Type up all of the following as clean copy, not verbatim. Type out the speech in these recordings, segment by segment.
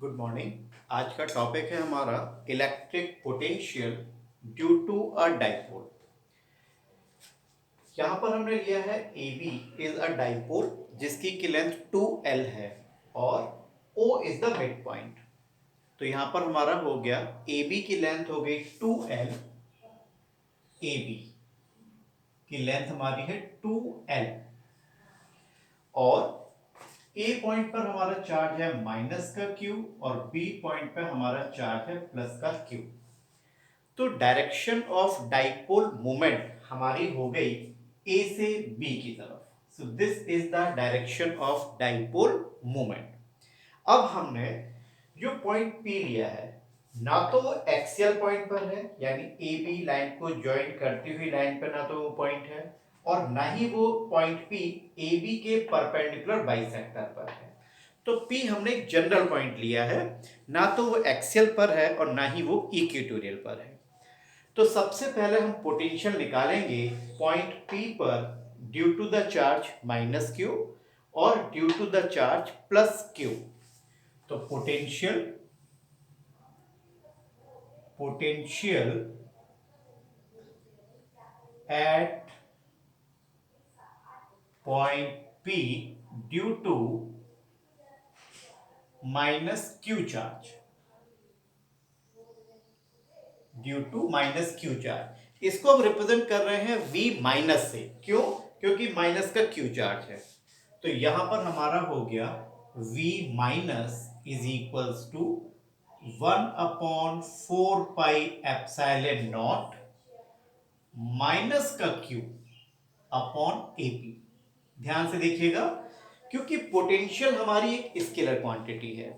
Good morning. आज का topic है हमारा electric potential due to a dipole. यहाँ पर हमने लिया है A B is a dipole जिसकी की लेंथ 2L है और O is the mid point. तो यहाँ पर हमारा हो गया ए बी की लेंथ हो गई 2L। ए बी की लेंथ हमारी है 2L और ए पॉइंट पर हमारा चार्ज है माइनस का Q और बी पॉइंट पर हमारा चार्ज है प्लस का Q। तो डायरेक्शन ऑफ डाइपोल मोमेंट हमारी हो गई ए से बी की तरफ। So this is the direction of dipole moment. अब हमने जो पॉइंट पी लिया है ना तो वो एक्सियल पॉइंट पर है यानी ए बी लाइन को ज्वाइन करती हुई लाइन पर ना तो वो पॉइंट है और ना ही वो पॉइंट पी ए बी के परपेंडिकुलर बाइसेक्टर पर है। तो P हमने एक जनरल पॉइंट लिया है, ना तो वो एक्सियल पर है और ना ही वो इक्वेटोरियल पर है। तो सबसे पहले हम पोटेंशियल निकालेंगे पॉइंट P पर due to the charge minus Q और due to the charge plus Q। तो potential potential at point P due to minus Q charge, due to minus Q charge. इसको हम रिप्रेजेंट कर रहे हैं V minus से। क्यों? क्योंकि माइनस का Q चार्ज है। तो यहां पर हमारा हो गया V minus is equals to 1/4 pi epsilon naught minus का Q अपॉन AP। ध्यान से देखिएगा क्योंकि पोटेंशियल हमारी एक स्केलर क्वांटिटी है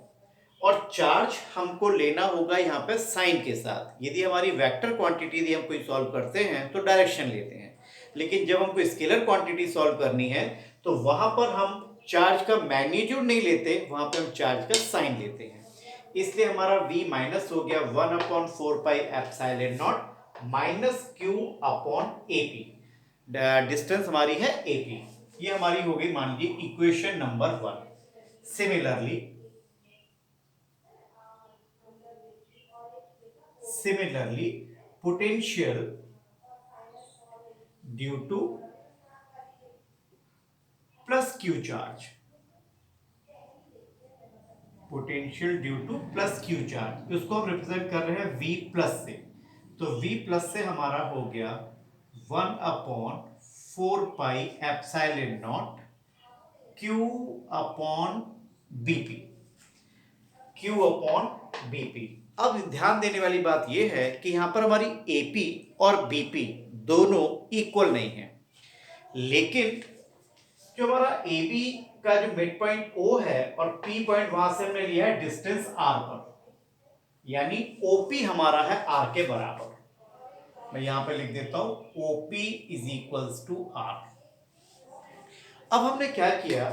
और चार्ज हमको लेना होगा यहाँ पे साइन के साथ। यदि हमारी वेक्टर क्वांटिटी यदि हम कोई सॉल्व करते हैं तो डायरेक्शन लेते हैं, लेकिन जब हमको स्केलर क्वांटिटी सॉल्व करनी है तो वहां पर हम चार्ज का मैग्नीट्यूड नहीं लेते, वहां पर हम चार्ज का साइन लेते हैं। इसलिए हमारा V माइनस हो गया 1/4 pi epsilon naught minus Q upon AP। Distance हमारी है AP। ये हमारी हो गई मान लीजिए equation number 1। Similarly potential due two plus Q charge, potential due two plus Q charge, उसको हम रिप्रेजेंट कर रहे हैं V प्लस से। तो V प्लस से हमारा हो गया 1/4 pi epsilon naught Q upon BP। Q upon BP। अब ध्यान देने वाली बात यह है कि यहां पर हमारी AP और BP दोनों इक्वल नहीं है, लेकिन जो हमारा AB का जो मिड पॉइंट O है और P पॉइंट वहां से हमने लिया है डिस्टेंस R पर, यानी OP हमारा है R के बराबर। मैं यहां पे लिख देता हूं OP is equals to R। अब हमने क्या किया,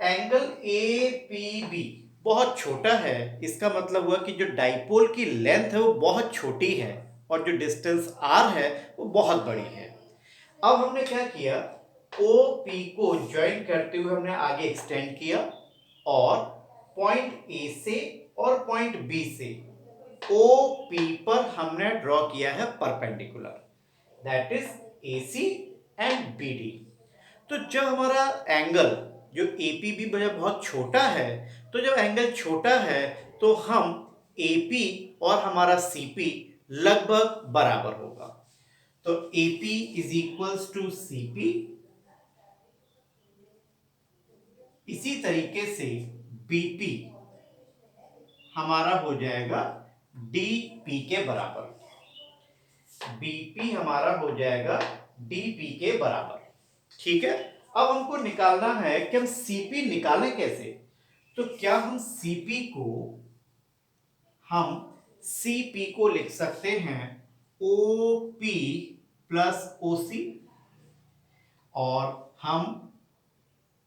एंगल APB बहुत छोटा है, इसका मतलब हुआ कि जो डाइपोल की लेंथ है वो बहुत छोटी है और जो डिस्टेंस R है वो बहुत बड़ी है। अब हमने क्या किया, OP को ज्वाइन करते हुए हमने आगे एक्सटेंड किया और पॉइंट A से और पॉइंट B से OP पर हमने ड्रॉ किया है perpendicular, that is AC and BD। तो जब हमारा एंगल जो APB बहुत छोटा है, तो जब एंगल छोटा है तो हम AP और हमारा CP लगभग बराबर होगा। तो AP is equals to CP। इसी तरीके से BP हमारा हो जाएगा DP के बराबर। BP हमारा हो जाएगा DP के बराबर। ठीक है, अब हमको निकालना है कि हम CP निकालें कैसे। तो क्या हम CP को लिख सकते हैं OP प्लस OC और हम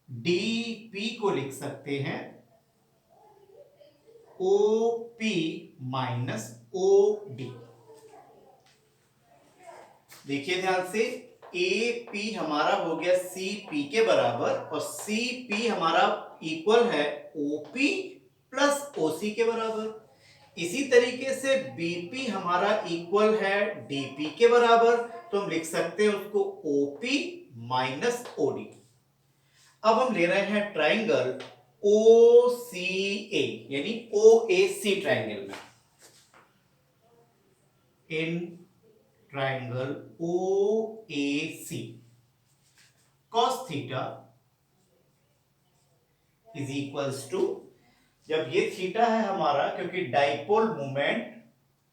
DP को लिख सकते हैं OP माइनस OD। देखिए ध्यान से, AP हमारा हो गया CP के बराबर और CP हमारा इक्वल है OP प्लस ओसी के बराबर। इसी तरीके से बीपी हमारा इक्वल है डीपी के बराबर, तो हम लिख सकते हैं उसको ओपी माइनस ओडी। अब हम ले रहे हैं ट्राइंगल ओ सी ए यानी ओ ए सी ट्राइंगल में। In triangle O A C cos theta is equals to, जब ये थीटा है हमारा, क्योंकि डाइपोल मोमेंट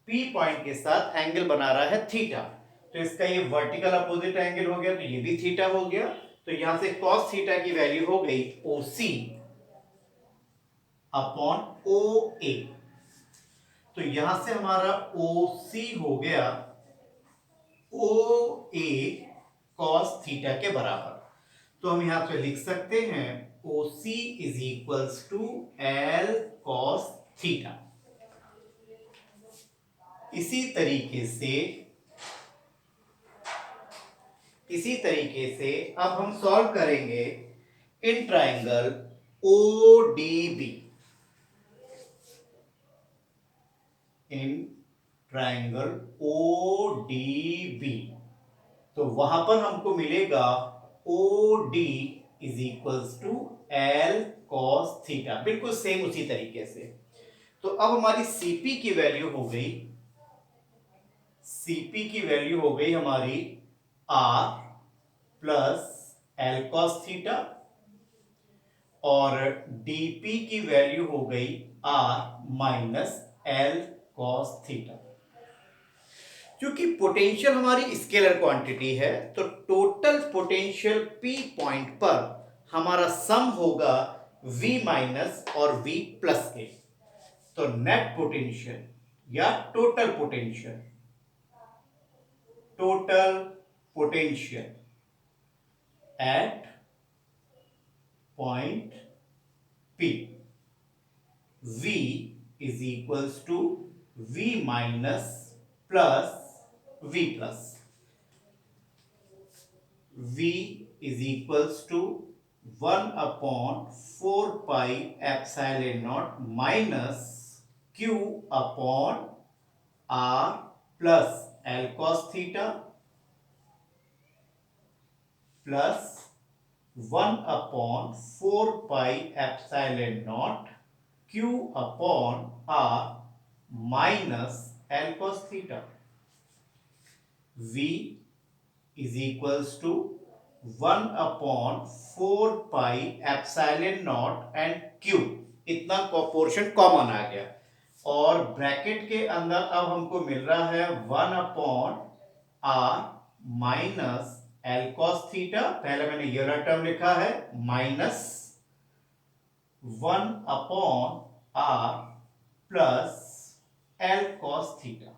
पी पॉइंट के साथ एंगल बना रहा है थीटा, तो इसका ये वर्टिकल अपोजिट एंगल हो गया, तो ये भी थीटा हो गया। तो यहां से कॉस थीटा की वैल्यू हो गई ओसी अपॉन ओ ए। तो यहां से हमारा ओसी हो गया ओ ए कॉस थीटा के बराबर। तो हम यहां पे लिख सकते हैं OC is equals to L cos theta. इसी तरीके से अब हम सॉल्व करेंगे इन ट्राइंगल ओडीबी। इन ट्राइंगल ओडीबी, तो वहां पर हमको मिलेगा OD is equals to L cos theta, बिल्कुल सेम उसी तरीके से। तो अब हमारी सीपी की वैल्यू हो गई, सीपी की वैल्यू हो गई हमारी R plus L cos theta, और डीपी की वैल्यू हो गई R minus L cos theta. क्योंकि पोटेंशियल हमारी स्केलर क्वांटिटी है, तो टोटल पोटेंशियल पी पॉइंट पर हमारा सम होगा V माइनस और V प्लस के। तो नेट पोटेंशियल या total potential at point P, V is equals to V minus plus V plus. V is equals to 1 upon 4 pi epsilon naught minus Q upon R plus L cos theta plus 1 upon 4 pi epsilon naught Q upon R minus L cos theta. V is equals to 1 upon 4 pi epsilon naught and Q, इतना portion common आ गया, और bracket के अंदर अब हमको मिल रहा है 1 upon R minus L cos theta, पहले मैंने ये वाला टर्म लिखा है, minus 1 upon R plus L cos theta.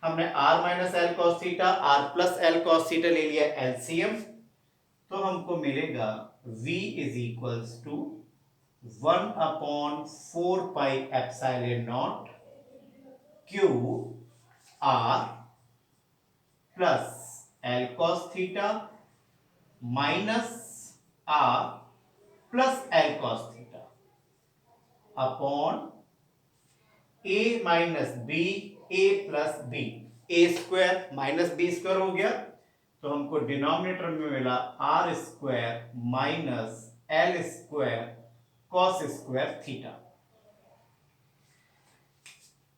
हमने r minus L cos theta, r plus L cos theta ले लिया एलसीएम, तो हमको मिलेगा v is equals to 1 upon 4 pi epsilon naught Q r plus L cos theta minus r plus L cos theta upon a minus B a plus B, A square minus B square हो गया, तो हमको denominator में मिला R square minus L square cos square theta.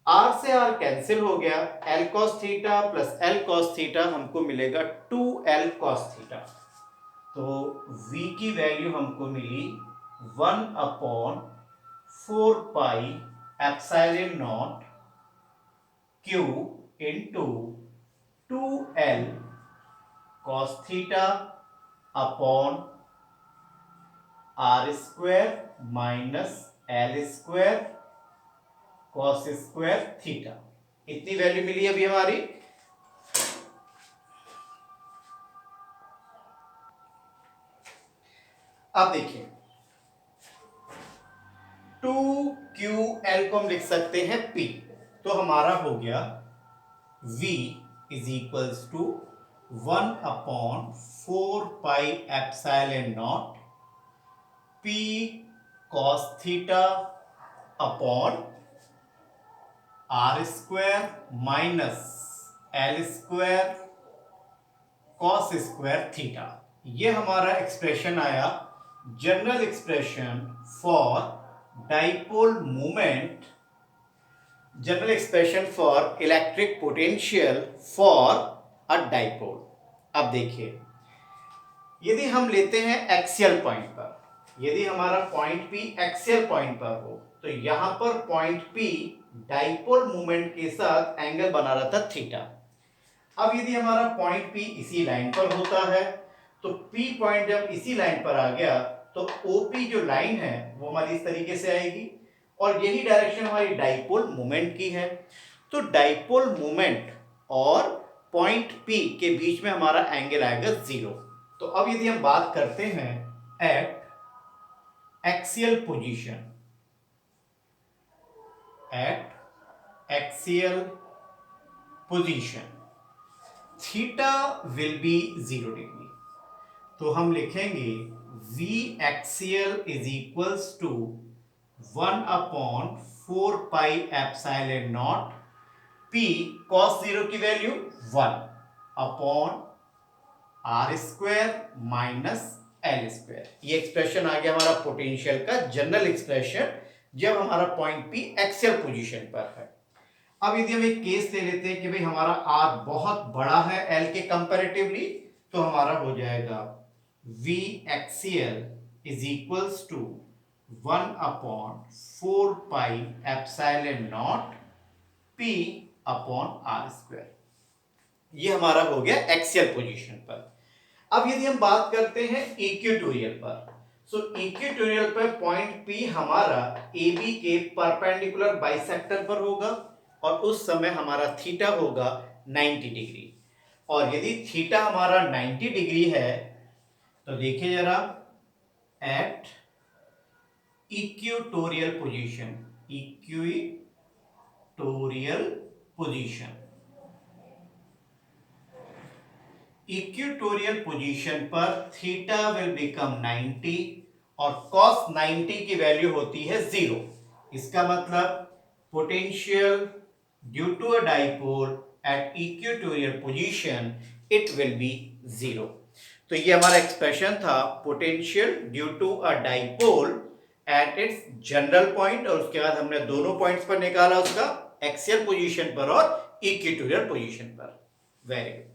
R से R cancel हो गया, L cos theta plus L cos theta हमको मिलेगा 2l कॉस थीटा। तो v की वैल्यू हमको मिली 1 upon 4 pi epsilon naught Q into 2l cos theta upon r square minus l square cos square theta. इतनी value मिली अभी हमारी। अब देखिए 2ql को हम लिख सकते हैं P, तो हमारा हो गया V is equals to 1 upon 4 pi epsilon naught P cos theta upon R square minus L square cos square theta. ये हमारा एक्सप्रेशन आया, general expression for dipole moment, general expression for electric potential for a dipole. अब देखिए, यदि हम लेते हैं axial point पर, यदि हमारा पॉइंट पी एक्सियल पॉइंट पर हो तो यहां पर पॉइंट पी डाइपोल मोमेंट के साथ एंगल बना रहा था थीटा। अब यदि हमारा पॉइंट पी इसी लाइन पर होता है तो पी पॉइंट जब इसी लाइन पर आ गया तो ओपी जो लाइन है वो हमारी इस तरीके से आएगी और यही डायरेक्शन हमारी डाइपोल मोमेंट की है। तो डाइपोल मोमेंट और पॉइंट पी के बीच में हमारा एंगल आएगा 0। तो अब यदि हम बात करते हैं at axial position, at axial position theta will be 0 degree. तो हम लिखेंगे v axial is equals to 1/4 pi epsilon naught p cos 0 की value 1 upon R square minus L square. ये एक्सप्रेशन आ गया हमारा पोटेंशियल का जनरल एक्सप्रेशन जब हमारा पॉइंट पी एक्सियल पोजीशन पर है। अब यदि हम एक केस ले लेते हैं कि भाई हमारा आर बहुत बड़ा है एल के कंपैरेटिवली, तो हमारा हो जाएगा v axial is equals to 1/4 pi epsilon naught p upon R square. ये हमारा हो गया एक्सियल पोजीशन पर। अब यदि हम बात करते हैं इक्वेटोरियल पर, सो इक्वेटोरियल पर पॉइंट P हमारा AB के परपेंडिकुलर बाइसेक्टर पर होगा और उस समय हमारा थीटा होगा 90 डिग्री। और यदि थीटा हमारा 90 डिग्री है तो देखिए जरा, eight equatorial position, equatorial position, equatorial position पर थीटा विल बिकम 90 और cos 90 की वैल्यू होती है 0। इसका मतलब potential due to a dipole at equatorial position it will be 0। तो ये हमारा एक्सप्रेशन था potential due to a dipole at its general point, और उसके बाद हमने दोनों पॉइंट्स पर निकाला उसका एक्सियल पोजीशन पर और इक्वेटोरियल पोजीशन पर। Very good.